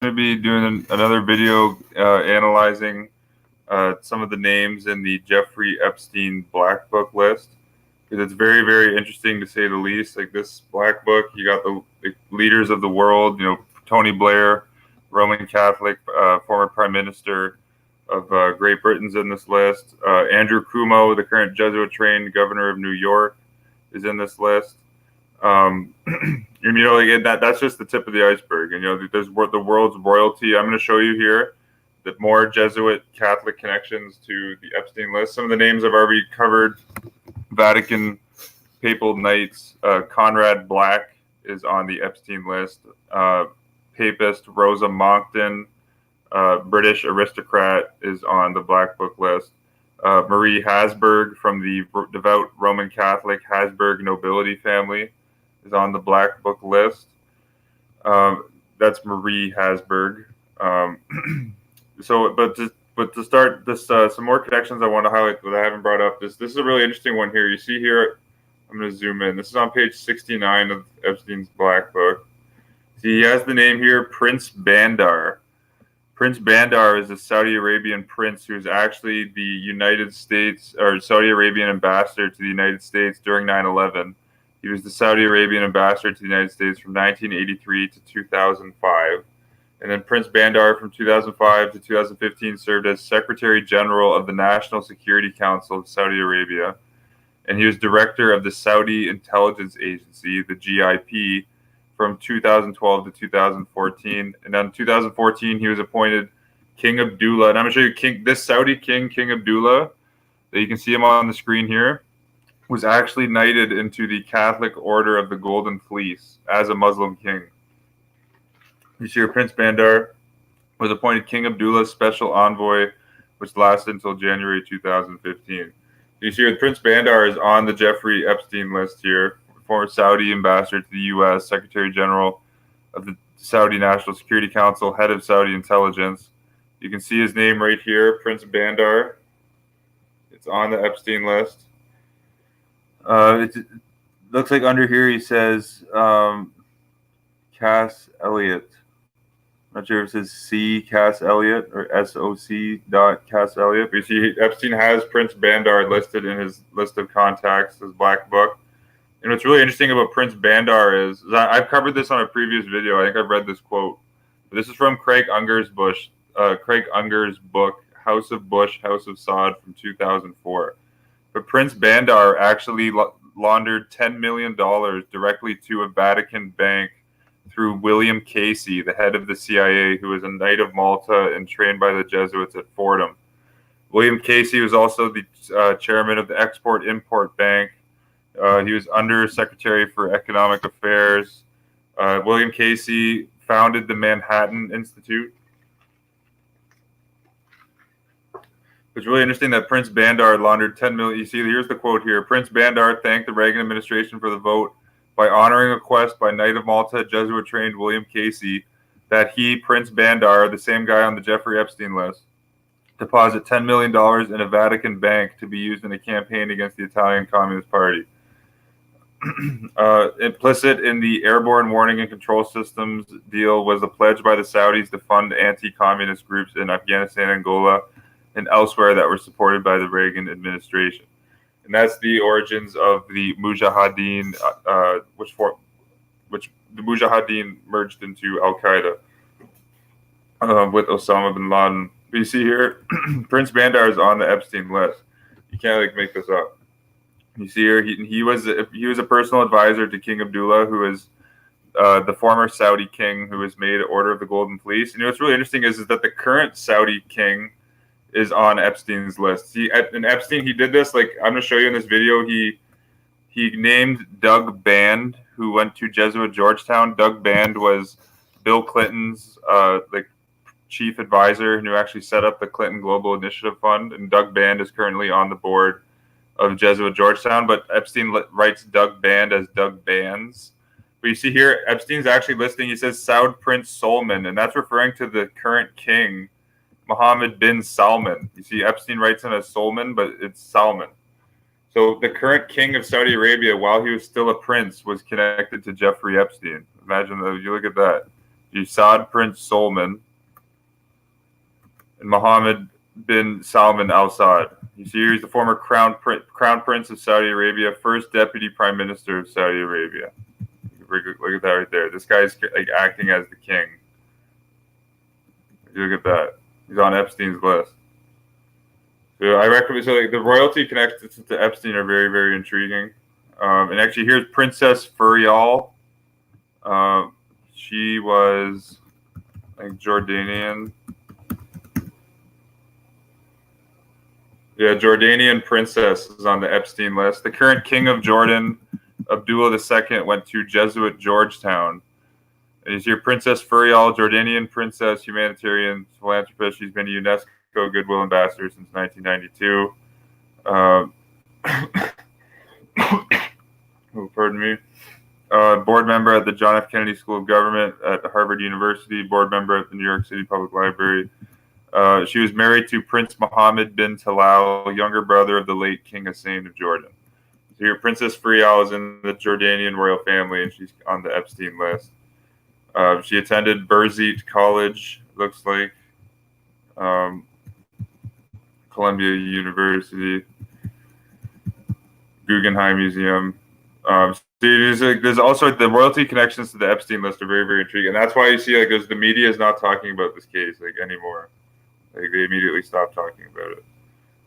going to be doing another video analyzing some of the names in the Jeffrey Epstein Black Book list, because it's very, very interesting to say the least. Like this Black Book, you got the leaders of the world, Tony Blair, Roman Catholic, former Prime Minister of Great Britain's in this list. Andrew Cuomo, the current Jesuit-trained governor of New York, is in this list. Again, that's just the tip of the iceberg. And there's the world's royalty. I'm going to show you here that more Jesuit Catholic connections to the Epstein list. Some of the names I've already covered: Vatican Papal Knights. Conrad Black is on the Epstein list. Papist Rosa Monckton, British aristocrat, is on the Black Book list. Marie Habsburg from the devout Roman Catholic Habsburg nobility family is on the Black Book list. That's Marie Habsburg. But to start this, some more connections I want to highlight that I haven't brought up. This is a really interesting one here. You see here, I'm going to zoom in. This is on page 69 of Epstein's Black Book. See, he has the name here, Prince Bandar. Prince Bandar is a Saudi Arabian prince who is actually the United States or Saudi Arabian ambassador to the United States during 9/11. He was the Saudi Arabian ambassador to the United States from 1983 to 2005. And then Prince Bandar from 2005 to 2015 served as Secretary General of the National Security Council of Saudi Arabia. And he was director of the Saudi Intelligence Agency, the GIP, from 2012 to 2014. And then in 2014, he was appointed King Abdullah. And I'm going to show you this Saudi king, King Abdullah, that you can see him on the screen here, was actually knighted into the Catholic Order of the Golden Fleece as a Muslim king. You see here, Prince Bandar was appointed King Abdullah's special envoy, which lasted until January 2015. You see here, Prince Bandar is on the Jeffrey Epstein list here, former Saudi ambassador to the U.S., Secretary General of the Saudi National Security Council, head of Saudi intelligence. You can see his name right here, Prince Bandar. It's on the Epstein list. It looks like under here he says Cass Elliot. I'm not sure if it says C. Cass Elliot or SOC. Cass Elliot. But you see, Epstein has Prince Bandar listed in his list of contacts, his Black Book. And what's really interesting about Prince Bandar is I've covered this on a previous video. I think I've read this quote. But this is from Craig Unger's book, House of Bush, House of Saud, from 2004. But Prince Bandar actually laundered $10 million directly to a Vatican bank through William Casey, the head of the CIA, who was a Knight of Malta and trained by the Jesuits at Fordham. William Casey was also the chairman of the Export-Import Bank. He was Under Secretary for Economic Affairs. William Casey founded the Manhattan Institute. It's really interesting that Prince Bandar laundered 10 million. You see, here's the quote here. Prince Bandar thanked the Reagan administration for the vote by honoring a request by Knight of Malta, Jesuit-trained William Casey, that he, Prince Bandar, the same guy on the Jeffrey Epstein list, deposit $10 million in a Vatican bank to be used in a campaign against the Italian Communist Party. Implicit in the airborne warning and control systems deal was a pledge by the Saudis to fund anti-communist groups in Afghanistan, Angola, and elsewhere that were supported by the Reagan administration. And that's the origins of the Mujahideen, which the Mujahideen merged into Al-Qaeda with Osama bin Laden. But you see here, Prince Bandar is on the Epstein list. You can't make this up. You see here, he was a personal advisor to King Abdullah, who is the former Saudi king who was made Order of the Golden Fleece. And what's really interesting is that the current Saudi king is on Epstein's list. And Epstein, he did this, I'm going to show you in this video, he named Doug Band, who went to Jesuit Georgetown. Doug Band was Bill Clinton's chief advisor, who actually set up the Clinton Global Initiative Fund. And Doug Band is currently on the board of Jesuit Georgetown, but Epstein writes Doug Band as Doug Bands. But you see here, Epstein's actually listing, he says Saud Prince Salman, and that's referring to the current king, Mohammed bin Salman. You see, Epstein writes him as Salman, but it's Salman. So the current king of Saudi Arabia, while he was still a prince, was connected to Jeffrey Epstein. Imagine that. You look at that. Saud Prince Solman, and Mohammed bin Salman Al Saud. You see here, he's the former crown prince of Saudi Arabia, first deputy prime minister of Saudi Arabia. Look at that right there. This guy's like acting as the king. Look at that. He's on Epstein's list. So I recommend. So like the royalty connections to Epstein are very, very intriguing. And actually, here's Princess Furial. She was like Jordanian. Yeah, Jordanian princess is on the Epstein list. The current king of Jordan, Abdullah II, went to Jesuit Georgetown. And you see here, Princess Furial, Jordanian princess, humanitarian philanthropist. She's been a UNESCO Goodwill Ambassador since 1992. Oh, pardon me. Board member at the John F. Kennedy School of Government at Harvard University. Board member at the New York City Public Library. She was married to Prince Mohammed bin Talal, younger brother of the late King Hussein of Jordan. So here, Princess Furial is in the Jordanian royal family, and she's on the Epstein list. She attended Birzeit College, looks like, Columbia University, Guggenheim Museum. So there's also the royalty connections to the Epstein list are very, very intriguing. And that's why you see like the media is not talking about this case like anymore. Like they immediately stopped talking about it.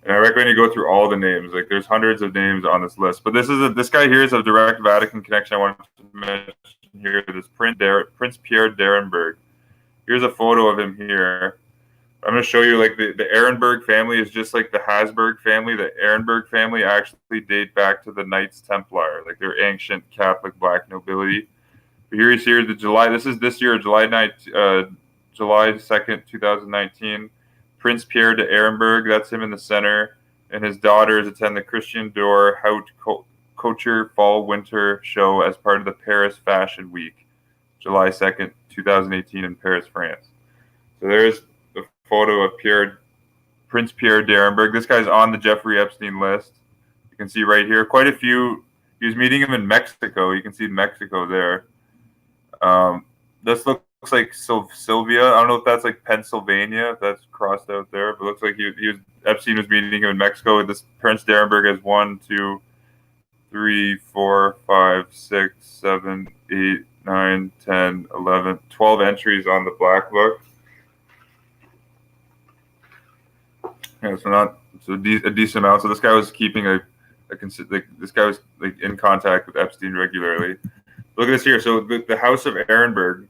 And I recommend you go through all the names. Like there's hundreds of names on this list. But this guy here is a direct Vatican connection I wanted to mention here. This Prince Pierre d'Arenberg. Here's a photo of him here. I'm going to show you like the Arenberg family is just like the Habsburg family. The Arenberg family actually date back to the Knights Templar. Like they're ancient Catholic black nobility. But here you see here this year, July 2nd, 2019. Prince Pierre de Arenberg, that's him in the center, and his daughters attend the Christian Dior Haute Couture Fall Winter show as part of the Paris Fashion Week, July 2nd, 2018 in Paris, France. So there's the photo of Prince Pierre de Arenberg. This guy's on the Jeffrey Epstein list. You can see right here, quite a few. He was meeting him in Mexico. You can see Mexico there. This looks like Sylvia. I don't know if that's like Pennsylvania, if that's crossed out there, but it looks like Epstein was meeting him in Mexico. This Prince d'Arenberg has 1, 2, 3, 4, 5, 6, 7, 8, 9, 10, 11, 12 entries on the Black Book. Yeah, so a decent amount. So this guy was keeping this guy was like in contact with Epstein regularly. Look at this here. So the House of Arenberg,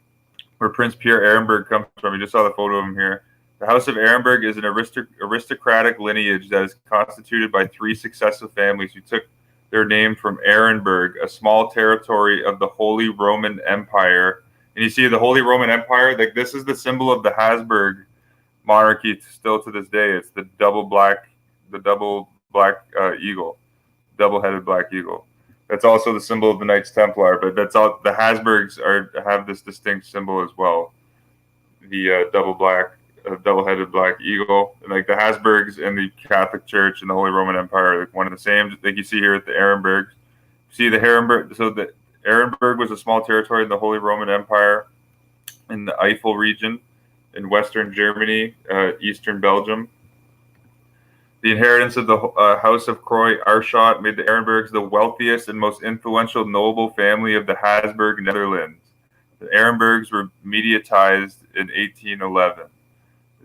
where Prince Pierre Arenberg comes from, you just saw the photo of him here. The House of Arenberg is an aristocratic lineage that is constituted by 3 successive families who took their name from Arenberg, a small territory of the Holy Roman Empire. And you see the Holy Roman Empire, like this is the symbol of the Habsburg monarchy still to this day. It's the double black eagle, double-headed black eagle. That's also the symbol of the Knights Templar, but that's all. The Habsburgs have this distinct symbol as well, the double-headed black eagle. And like the Habsburgs and the Catholic Church and the Holy Roman Empire are like one and the same. Like you see here at the Arenbergs. See the Arenberg. So the Arenberg was a small territory in the Holy Roman Empire in the Eifel region in Western Germany, Eastern Belgium. The inheritance of the House of Croy-Arschot made the Arenbergs the wealthiest and most influential noble family of the Habsburg Netherlands. The Arenbergs were mediatized in 1811.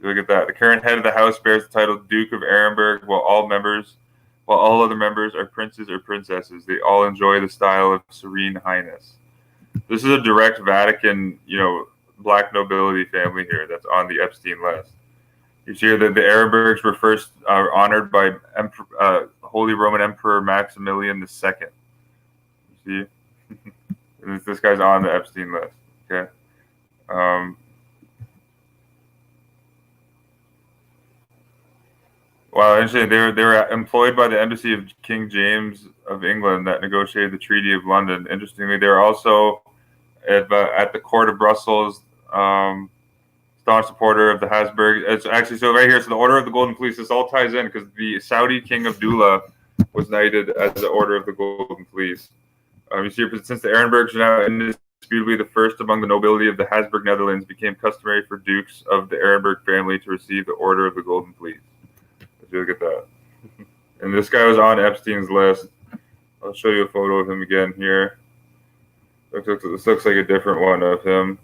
Look at that. The current head of the house bears the title Duke of Arenberg, while all other members are princes or princesses. They all enjoy the style of Serene Highness. This is a direct Vatican, black nobility family here that's on the Epstein list. You see here that the Arenbergs were first honored by Holy Roman Emperor Maximilian II. You see? This guy's on the Epstein list. Okay. Wow, interesting. They were employed by the embassy of King James of England that negotiated the Treaty of London. Interestingly, they were also at the court of Brussels. Staunch supporter of the Habsburg. It's actually so right here. So the Order of the Golden Fleece. This all ties in because the Saudi King Abdullah was knighted as the Order of the Golden Fleece. You see, since the Arenbergs are now in this indisputably the first among the nobility of the Habsburg Netherlands, became customary for dukes of the Ehrenberg family to receive the Order of the Golden Fleece. Let's look at that. And this guy was on Epstein's list. I'll show you a photo of him again here. This looks like a different one of him.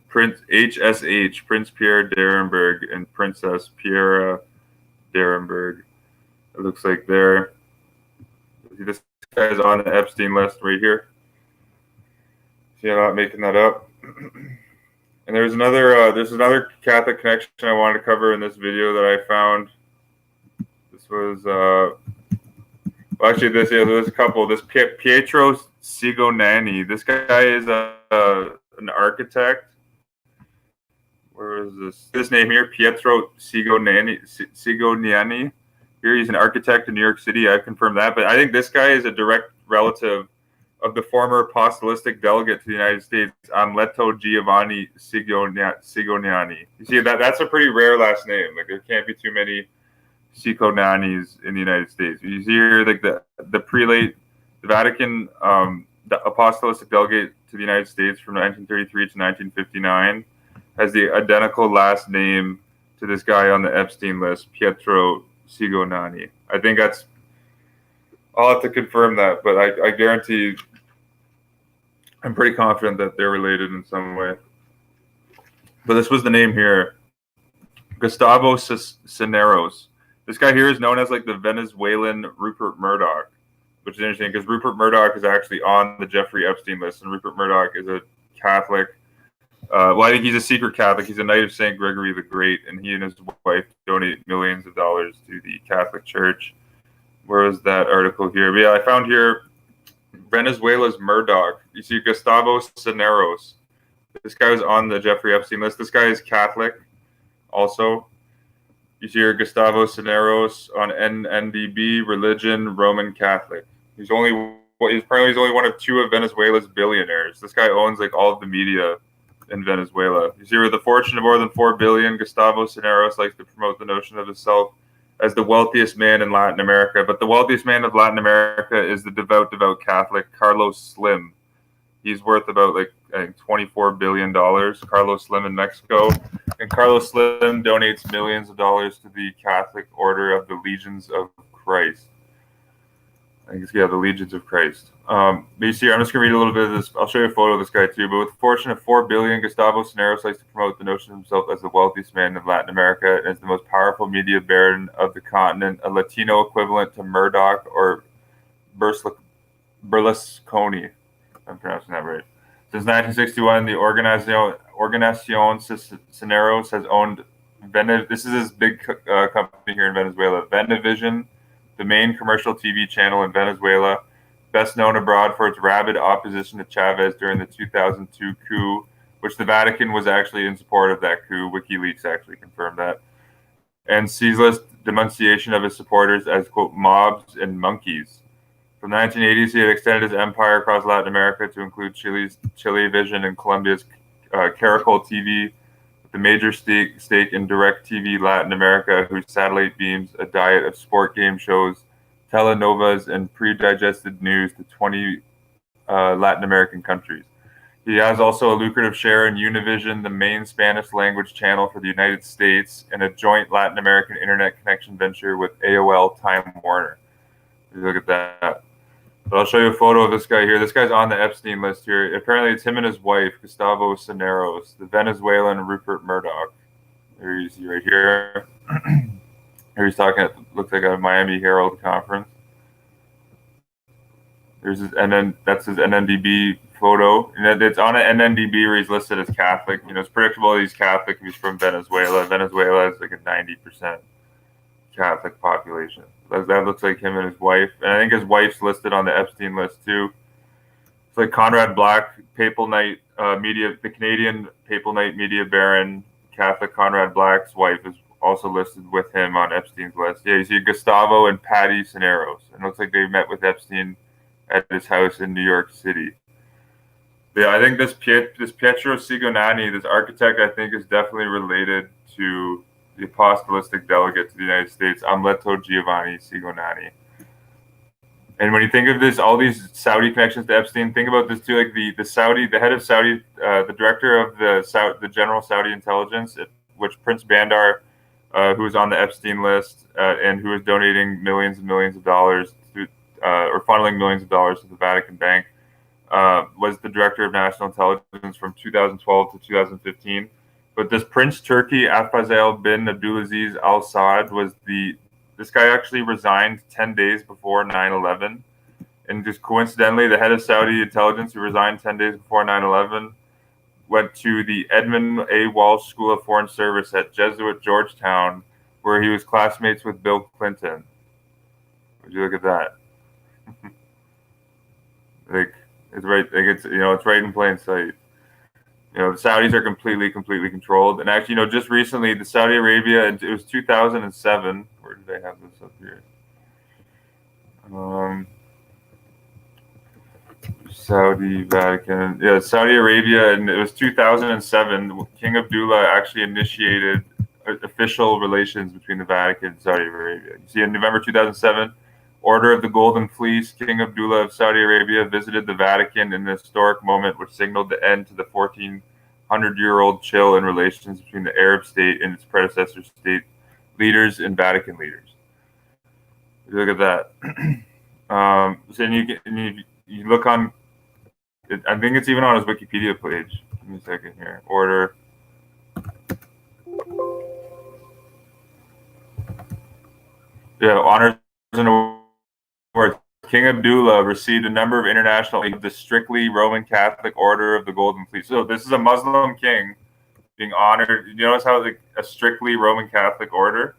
Prince HSH, Prince Pierre d'Arenberg and Princess Pierre d'Arenberg. It looks like there. This guy's on the Epstein list right here. See, I'm not making that up. And there's another Catholic connection I wanted to cover in this video that I found. This was well, actually there's a couple. This Pietro Cigonani. This guy is an architect. Where is this? This name here, Pietro Cigonani. Here, he's an architect in New York City. I've confirmed that. But I think this guy is a direct relative of the former apostolic delegate to the United States, Amleto Giovanni Cigonani. You see, that's a pretty rare last name. Like, there can't be too many Cigonanis in the United States. You see here, like the prelate, the Vatican, the apostolic delegate to the United States from 1933 to 1959 has the identical last name to this guy on the Epstein list, Pietro Cigonani. I think I'll have to confirm that, but I guarantee, I'm pretty confident that they're related in some way. But this was the name here, Gustavo Cisneros. This guy here is known as like the Venezuelan Rupert Murdoch, which is interesting because Rupert Murdoch is actually on the Jeffrey Epstein list, and Rupert Murdoch is a Catholic. Well, I think he's a secret Catholic. He's a Knight of St. Gregory the Great, and he and his wife donate millions of dollars to the Catholic Church. Where is that article here? But yeah, I found here Venezuela's Murdoch. You see Gustavo Cisneros. This guy was on the Jeffrey Epstein list. This guy is Catholic also. You see here Gustavo Cisneros on NNDB, religion, Roman Catholic. He's only one of two of Venezuela's billionaires. This guy owns like all of the media in Venezuela. You see, with a fortune of more than $4 billion, Gustavo Cisneros likes to promote the notion of himself as the wealthiest man in Latin America. But the wealthiest man of Latin America is the devout Catholic Carlos Slim. He's worth about like I think $24 billion. Carlos Slim in Mexico, and Carlos Slim donates millions of dollars to the Catholic Order of the Legions of Christ. I think it's, yeah, the Legions of Christ. But you see, I'm just going to read a little bit of this. I'll show you a photo of this guy too. But with a fortune of $4 billion, Gustavo Cisneros likes to promote the notion of himself as the wealthiest man in Latin America and as the most powerful media baron of the continent, a Latino equivalent to Murdoch or Berlusconi. I'm pronouncing that right. Since 1961, the Organización Cisneros has owned this is his big company here in Venezuela, Venevision, the main commercial TV channel in Venezuela, best known abroad for its rabid opposition to Chavez during the 2002 coup, which the Vatican was actually in support of that coup. WikiLeaks actually confirmed that. And ceaseless denunciation of his supporters as, quote, mobs and monkeys. From the 1980s, he had extended his empire across Latin America to include Chile Vision and Colombia's Caracol TV, the major stake in DirecTV Latin America, whose satellite beams a diet of sport game shows, telenovas, and pre-digested news to 20 Latin American countries. He has also a lucrative share in Univision, the main Spanish language channel for the United States, and a joint Latin American internet connection venture with AOL Time Warner. Look at that. But I'll show you a photo of this guy here. This guy's on the Epstein list here. Apparently, it's him and his wife, Gustavo Cisneros, the Venezuelan Rupert Murdoch. There you see right here. Here he's talking at, looks like a Miami Herald conference. There's his, and then that's his NNDB photo. And it's on an NNDB where he's listed as Catholic. You know, it's predictable he's Catholic. He's from Venezuela. Venezuela is like a 90% Catholic population. That looks like him and his wife. And I think his wife's listed on the Epstein list too. It's like Conrad Black, Papal Knight media, the Canadian Papal Knight media baron, Catholic Conrad Black's wife is also listed with him on Epstein's list. Yeah, you see Gustavo and Patty Cisneros. And it looks like they met with Epstein at his house in New York City. But yeah, I think this Pietro Cigonani, this architect, I think is definitely related to the apostolic delegate to the United States, Amleto Giovanni Cigonani. And when you think of this, all these Saudi connections to Epstein, think about this too. Like the head of Saudi, the director of the General Saudi Intelligence, which Prince Bandar, who was on the Epstein list and who was donating millions and millions of dollars to, or funneling millions of dollars to the Vatican Bank, was the director of national intelligence from 2012 to 2015. But this Prince Turki Afzaal bin Abdulaziz Al Saud this guy actually resigned 10 days before 9/11. And just coincidentally, the head of Saudi intelligence, who resigned 10 days before 9/11, went to the Edmund A. Walsh School of Foreign Service at Jesuit Georgetown, where he was classmates with Bill Clinton. Would you look at that? Like, it's right, like it's right in plain sight. The Saudis are completely controlled. And actually, just recently, the Saudi Arabia, it was 2007. Where did they have this up here? Saudi Vatican. Yeah, Saudi Arabia, and it was 2007. King Abdullah actually initiated official relations between the Vatican and Saudi Arabia. You see, in November 2007, Order of the Golden Fleece, King Abdullah of Saudi Arabia visited the Vatican in an historic moment which signaled the end to the 1,400-year-old chill in relations between the Arab state and its predecessor state leaders and Vatican leaders. Look at that. So you look on, I think it's even on his Wikipedia page. Give me a second here. Order. Yeah, honors and awards. King Abdullah received a number of international of the strictly Roman Catholic Order of the Golden Fleece. So this is a Muslim king being honored. You notice how like a strictly Roman Catholic order?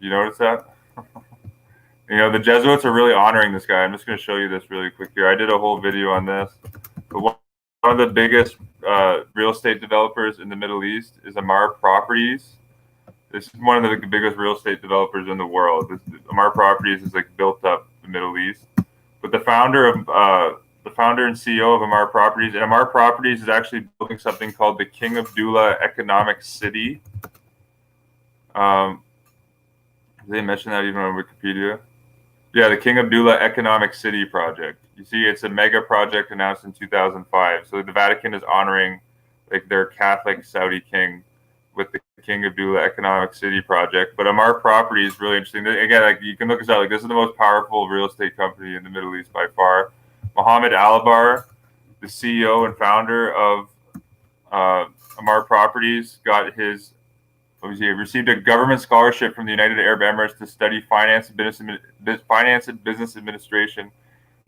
You notice that? The Jesuits are really honoring this guy. I'm just going to show you this really quick here. I did a whole video on this. But one of the biggest real estate developers in the Middle East is Amar Properties. This is one of the biggest real estate developers in the world. Amar Properties is like built up the Middle East. But the founder and CEO of Amar Properties, and Amar Properties is actually building something called the King Abdullah Economic City. Did they mention that even on Wikipedia? Yeah, the King Abdullah Economic City project. You see, it's a mega project announced in 2005. So the Vatican is honoring like their Catholic Saudi king with the King Abdullah Economic City project. But Amar Property is really interesting. Again, like you can look this up. Like this is the most powerful real estate company in the Middle East by far. Mohammed Alabar, the CEO and founder of Amar Properties, received a government scholarship from the United Arab Emirates to study finance and business administration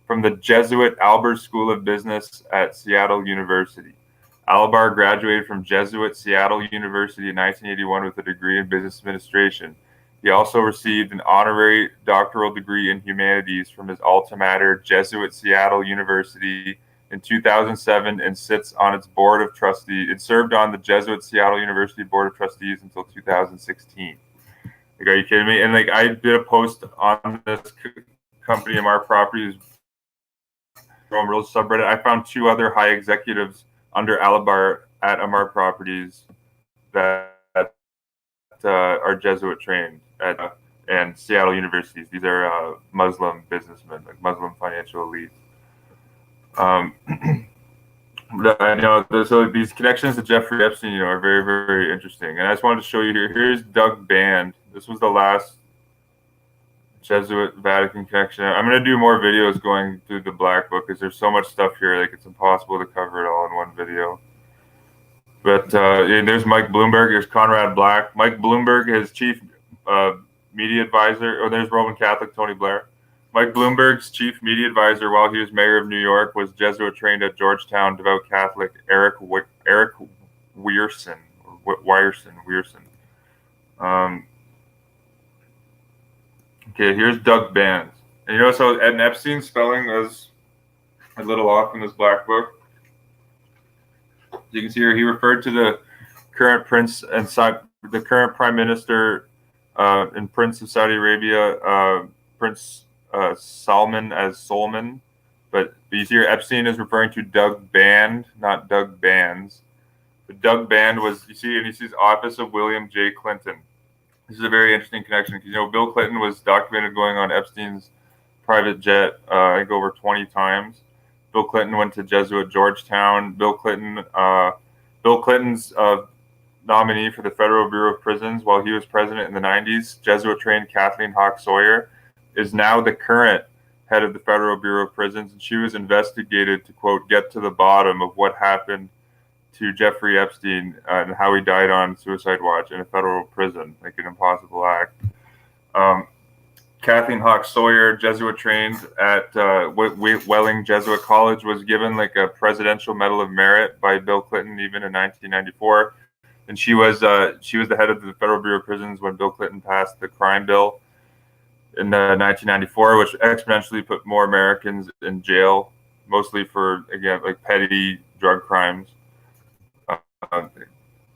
from the Jesuit Albert School of Business at Seattle University. Alabar graduated from Jesuit Seattle University in 1981 with a degree in business administration. He also received an honorary doctoral degree in humanities from his alma mater, Jesuit Seattle University, in 2007, and sits on its board of trustees. It served on the Jesuit Seattle University Board of Trustees until 2016. Like, are you kidding me? And like, I did a post on this company, Amar Properties, real subreddit. I found two other high executives under Alabar at Amar Properties that are Jesuit trained and Seattle universities. These are Muslim businessmen, like Muslim financial elites. I know so these connections to Jeffrey Epstein, are very, very interesting. And I just wanted to show you here. Here's Doug Band. This was the last Jesuit Vatican connection. I'm going to do more videos going through the Black Book because there's so much stuff here. Like it's impossible to cover it all in one video. But there's Mike Bloomberg. There's Conrad Black. Mike Bloomberg is chief media advisor. Oh, there's Roman Catholic Tony Blair. Mike Bloomberg's chief media advisor while he was mayor of New York was Jesuit trained at Georgetown devout Catholic Eric Wierson. Okay, here's Doug Band. And so Ed Epstein's spelling was a little off in this Black Book. As you can see here, he referred to the current prince and the current prime minister and prince of Saudi Arabia, Prince Salman as Solomon, but you see here Epstein is referring to Doug Band, not Doug Bands. But Doug Band was, and he sees office of William J. Clinton. This is a very interesting connection because Bill Clinton was documented going on Epstein's private jet, I think over 20 times. Bill Clinton went to Jesuit Georgetown. Bill Clinton's nominee for the Federal Bureau of Prisons while he was president in the 90s, Jesuit-trained Kathleen Hawk Sawyer, is now the current head of the Federal Bureau of Prisons, and she was investigated to, quote, get to the bottom of what happened to Jeffrey Epstein and how he died on suicide watch in a federal prison, like an impossible act. Kathleen Hawk Sawyer, Jesuit trained at Welling Jesuit College, was given like a Presidential Medal of Merit by Bill Clinton even in 1994. And she was the head of the Federal Bureau of Prisons when Bill Clinton passed the crime bill in 1994, which exponentially put more Americans in jail, mostly for, again, like petty drug crimes.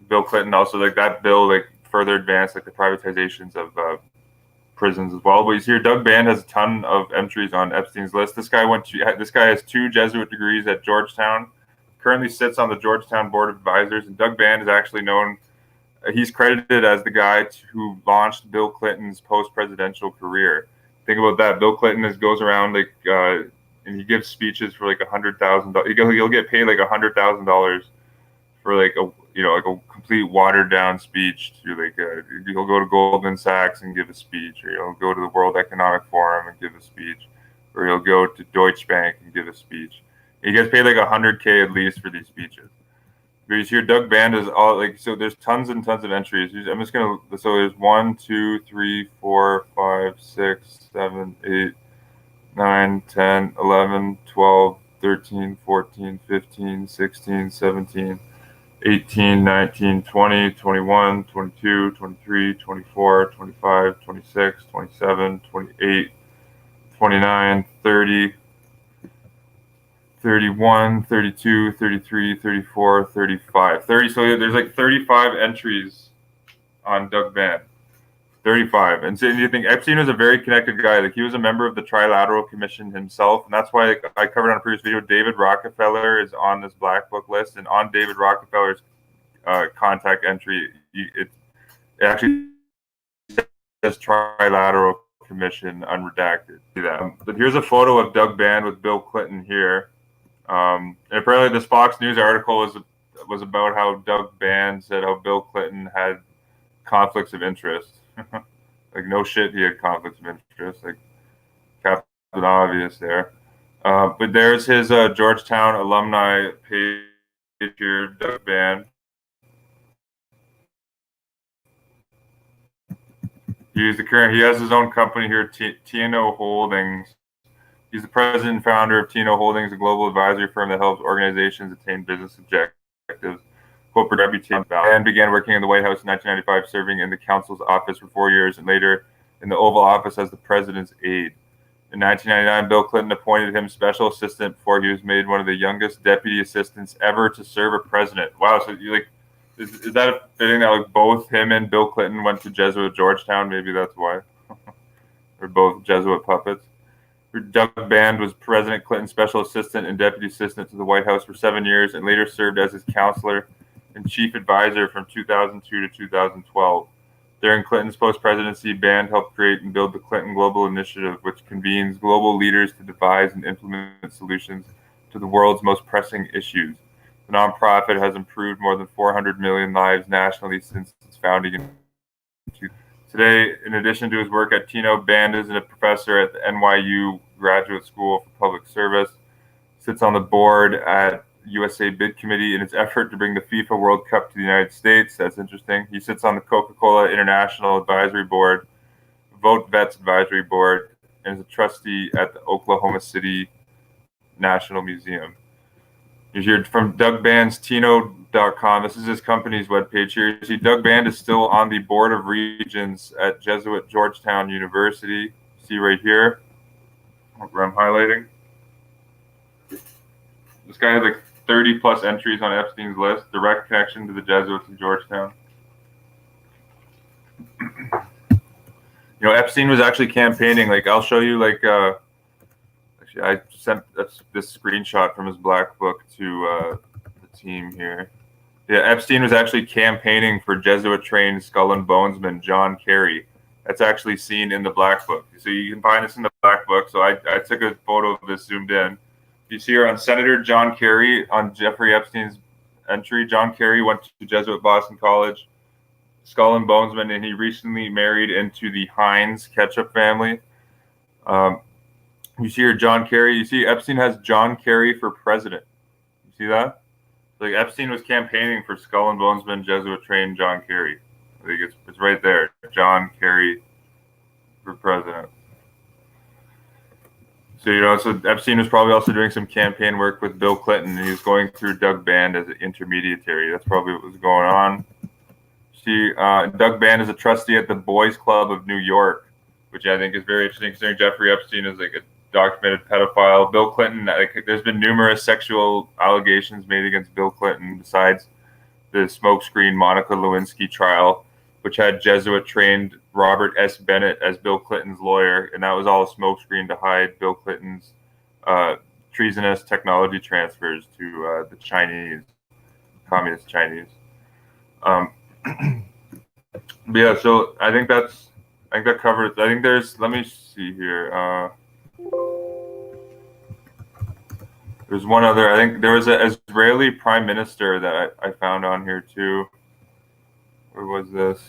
Bill Clinton also, like, that bill like further advanced like the privatizations of prisons as well. But you see here, Doug Band has a ton of entries on Epstein's list. This guy has 2 Jesuit degrees at Georgetown, currently sits on the Georgetown Board of Advisors, and Doug Band is actually known, he's credited as the guy who launched Bill Clinton's post-presidential career. Think about that. Bill Clinton goes around like and he gives speeches for like $100,000. He'll get paid like $100,000 for like a complete watered down speech. To like he'll go to Goldman Sachs and give a speech, or he'll go to the World Economic Forum and give a speech, or he'll go to Deutsche Bank and give a speech. He gets paid like $100K at least for these speeches. But you see, Doug Band is all like, so there's tons and tons of entries. I'm just gonna, so there's 1, 2, 3, 4, 5, 6, 7, 8, 9, 10, 11, 12, 13, 14, 15, 16, 17, 18, 19, 20, 21, 22, 23, 24, 25, 26, 27, 28, 29, 30, 31, 32, 33, 34, 35. 30. So there's like 35 entries on Doug Band. 35. And so you think Epstein was a very connected guy. Like, he was a member of the Trilateral Commission himself. And that's why, like, I covered on a previous video, David Rockefeller is on this black book list. And on David Rockefeller's contact entry, it actually says Trilateral Commission unredacted. See that. But here's a photo of Doug Band with Bill Clinton here. And apparently this Fox News article was about how Doug Band said how Bill Clinton had conflicts of interest. Like, no shit, he had conflicts of interest. Like, Captain Obvious there. But there's his Georgetown alumni page here, Doug Band. He has his own company here, TNO Holdings. He's the president and founder of TNO Holdings, a global advisory firm that helps organizations attain business objectives, corporate reputation, and began working in the White House in 1995, serving in the counsel's office for 4 years, and later in the Oval Office as the president's aide. In 1999, Bill Clinton appointed him special assistant before he was made one of the youngest deputy assistants ever to serve a president. Wow, so you like, is that fitting that like both him and Bill Clinton went to Jesuit Georgetown? Maybe that's why. They're both Jesuit puppets. Doug Band was President Clinton's special assistant and deputy assistant to the White House for 7 years, and later served as his counselor and chief advisor from 2002 to 2012. During Clinton's post-presidency, Band helped create and build the Clinton Global Initiative, which convenes global leaders to devise and implement solutions to the world's most pressing issues. The nonprofit has improved more than 400 million lives nationally since its founding in 2000. Today, in addition to his work at TNO, Band is a professor at the NYU Graduate School for Public Service, sits on the board at USA Bid Committee in its effort to bring the FIFA World Cup to the United States. That's interesting. He sits on the Coca-Cola International Advisory Board, Vote Vets Advisory Board, and is a trustee at the Oklahoma City National Museum. You hear from Doug Band's Tino.com. This is his company's webpage here. You see, Doug Band is still on the Board of Regents at Jesuit Georgetown University. See right here, where I'm highlighting. This guy has like 30 plus entries on Epstein's list, direct connection to the Jesuits in Georgetown. You know, Epstein was actually campaigning. Like, I'll show you, like, actually, I sent this screenshot from his black book to the team here. Yeah, Epstein was actually campaigning for Jesuit-trained Skull and Bonesman John Kerry that's actually seen in the Black Book. So you can find this in the Black Book. So I took a photo of this zoomed in. You see here on Senator John Kerry on Jeffrey Epstein's entry. John Kerry went to Jesuit Boston College, Skull and Bonesman, and he recently married into the Heinz ketchup family. You see here John Kerry. You see Epstein has John Kerry for president. You see that? Like Epstein was campaigning for Skull and Bonesman Jesuit trained John Kerry. I think it's right there. John Kerry for president. So, so Epstein was probably also doing some campaign work with Bill Clinton, and he was going through Doug Band as an intermediary. That's probably what was going on. See, Doug Band is a trustee at the Boys Club of New York, which I think is very interesting considering Jeffrey Epstein is like a documented pedophile. Bill Clinton, there's been numerous sexual allegations made against Bill Clinton besides the smokescreen Monica Lewinsky trial, which had Jesuit-trained Robert S. Bennett as Bill Clinton's lawyer, and that was all a smokescreen to hide Bill Clinton's treasonous technology transfers to the Chinese, communist Chinese. But yeah, so I think that covers. I think there's. Let me see here. There's one other. I think there was an Israeli prime minister that I found on here too. Where was this?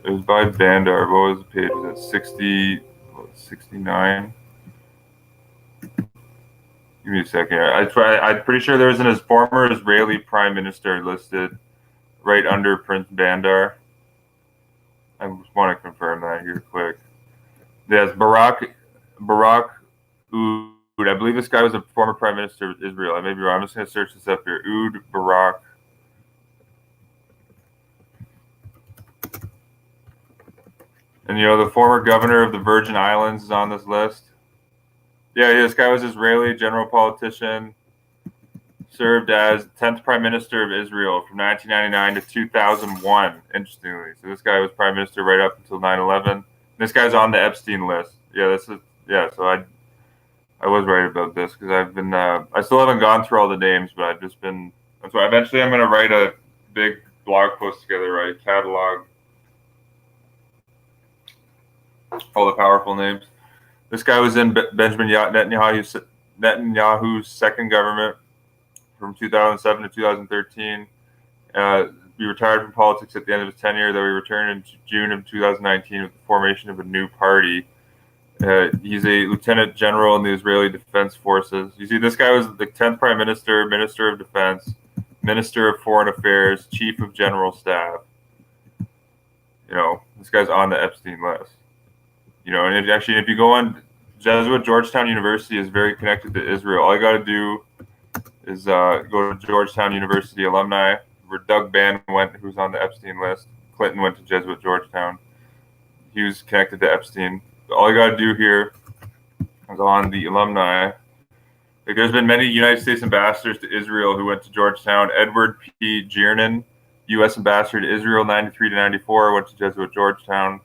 It was by Bandar. What was the page? Was it 69? Give me a second. I'm pretty sure there was a former Israeli prime minister listed right under Prince Bandar. I just want to confirm that here quick. Yes, Barak Oud. I believe this guy was a former prime minister of Israel. I may be wrong. I'm just going to search this up here. Oud Barak. And, the former governor of the Virgin Islands is on this list. Yeah, this guy was Israeli general politician, served as 10th prime minister of Israel from 1999 to 2001, interestingly. So this guy was prime minister right up until 9/11. This guy's on the Epstein list. So I was right about this because I've been, I still haven't gone through all the names, but I've just been, so eventually I'm going to write a big blog post together, right? Catalog all the powerful names. This guy was in Benjamin Netanyahu's second government from 2007 to 2013. He retired from politics at the end of his tenure, though he returned in June of 2019 with the formation of a new party. He's a lieutenant general in the Israeli Defense Forces. You see, this guy was the 10th prime minister, minister of defense, minister of foreign affairs, chief of general staff. This guy's on the Epstein list. And if you go on, Jesuit Georgetown University is very connected to Israel. All you got to do is go to Georgetown University alumni, where Doug Band went, who's on the Epstein list. Clinton went to Jesuit Georgetown. He was connected to Epstein. All you got to do here is on the alumni. There's been many United States ambassadors to Israel who went to Georgetown. Edward P. Giernan, U.S. ambassador to Israel, 93 to 94, went to Jesuit Georgetown.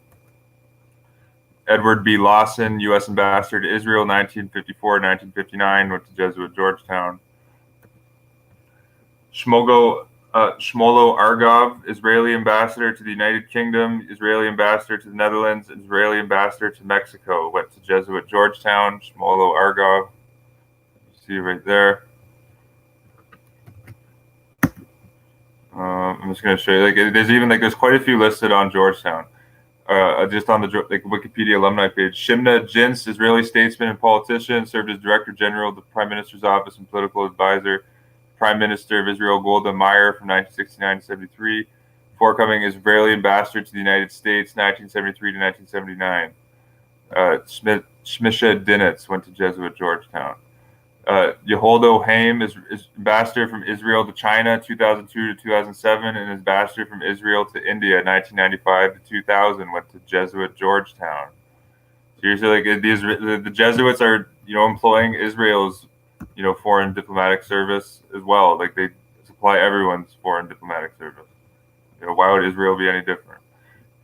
Edward B. Lawson, U.S. ambassador to Israel, 1954 to 1959, went to Jesuit Georgetown. Shmolo Argov, Israeli ambassador to the United Kingdom, Israeli ambassador to the Netherlands, Israeli ambassador to Mexico, went to Jesuit Georgetown. Shmolo Argov, you see right there. I'm just going to show you. There's quite a few listed on Georgetown. Just on the Wikipedia alumni page. Shimna Jins, Israeli statesman and politician, served as Director General of the Prime Minister's Office and political advisor. Prime Minister of Israel Golda Meir from 1969 to 73. Forthcoming Israeli ambassador to the United States, 1973 to 1979. Shmisha Dinitz went to Jesuit Georgetown. Yeholdo Haim is ambassador from Israel to China, 2002 to 2007, and ambassador from Israel to India, 1995 to 2000, went to Jesuit Georgetown. Seriously, the Jesuits are, employing Israel's, foreign diplomatic service as well. They supply everyone's foreign diplomatic service. Why would Israel be any different?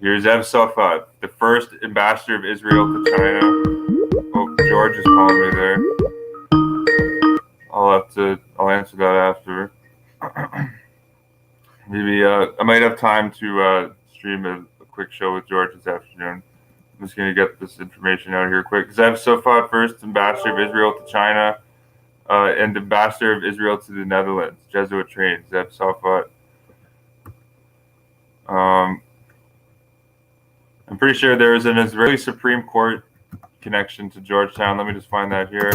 Here's Zev Safad, the first ambassador of Israel to China. Oh, George is calling me there. I'll answer that after. Maybe I might have time to stream a quick show with George this afternoon. I'm just gonna get this information out here quick. Zev Sofat, first ambassador of Israel to China, and ambassador of Israel to the Netherlands, Jesuit trained. Zev Sofat. I'm pretty sure there is an Israeli Supreme Court connection to Georgetown. Let me just find that here.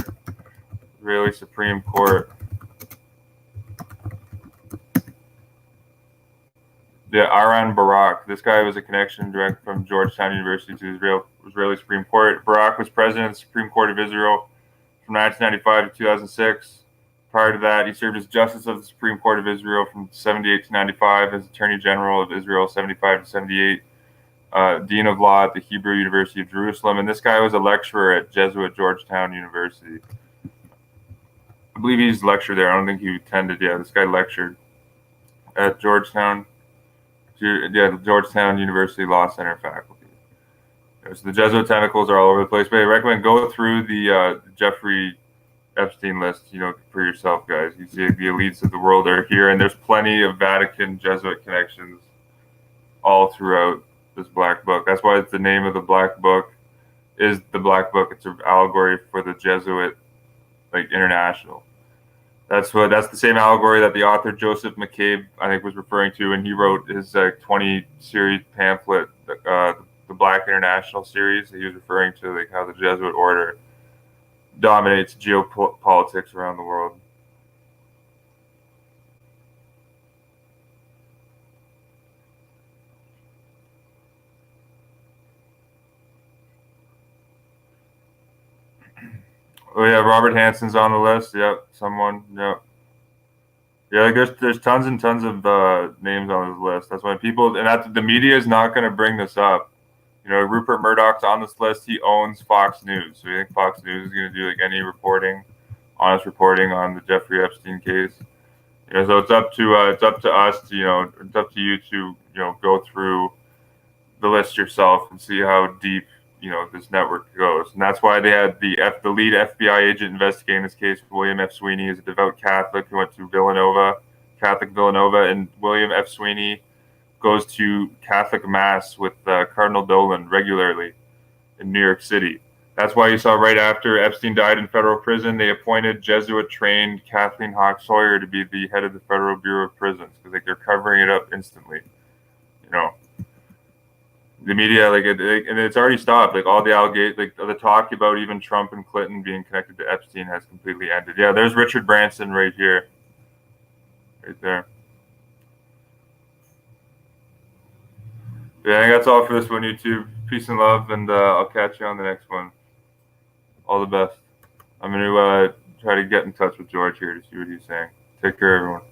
Israeli Supreme Court. Yeah, Aaron Barak. This guy was a connection direct from Georgetown University to the Israeli Supreme Court. Barak was president of the Supreme Court of Israel from 1995 to 2006. Prior to that, he served as Justice of the Supreme Court of Israel from 78 to 95, as Attorney General of Israel 75 to 78, Dean of Law at the Hebrew University of Jerusalem, and this guy was a lecturer at Jesuit Georgetown University. I believe he's lectured there. I don't think he attended. Yeah, this guy lectured at Georgetown. Yeah, Georgetown University Law Center faculty. So the Jesuit tentacles are all over the place. But I recommend go through the Jeffery Epstein list, for yourself, guys. You see the elites of the world are here, and there's plenty of Vatican Jesuit connections all throughout this black book. That's why it's the name of the black book is the black book. It's an allegory for the Jesuit, international. That's the same allegory that the author Joseph McCabe, I think, was referring to when he wrote his 20 series pamphlet, the Black International series. He was referring to how the Jesuit order dominates geopolitics around the world. Oh yeah, Robert Hanson's on the list. Yep, someone. Yep. Yeah, there's tons and tons of names on his list. That's why the media is not going to bring this up. Rupert Murdoch's on this list. He owns Fox News, so you think Fox News is going to do any honest reporting on the Jeffrey Epstein case? So it's up to us to it's up to you to go through the list yourself and see how deep this network goes. And that's why they had the lead FBI agent investigating this case, William F. Sweeney, is a devout Catholic who went to Catholic Villanova, and William F. Sweeney goes to Catholic Mass with Cardinal Dolan regularly in New York City. That's why you saw right after Epstein died in federal prison, they appointed Jesuit-trained Kathleen Hawk Sawyer to be the head of the Federal Bureau of Prisons, because they're covering it up instantly. The media, and it's already stopped. All the allegations, the talk about even Trump and Clinton being connected to Epstein has completely ended. Yeah, there's Richard Branson right here, right there. Yeah, I think that's all for this one, YouTube. Peace and love, and I'll catch you on the next one. All the best. I'm going to try to get in touch with George here to see what he's saying. Take care, everyone.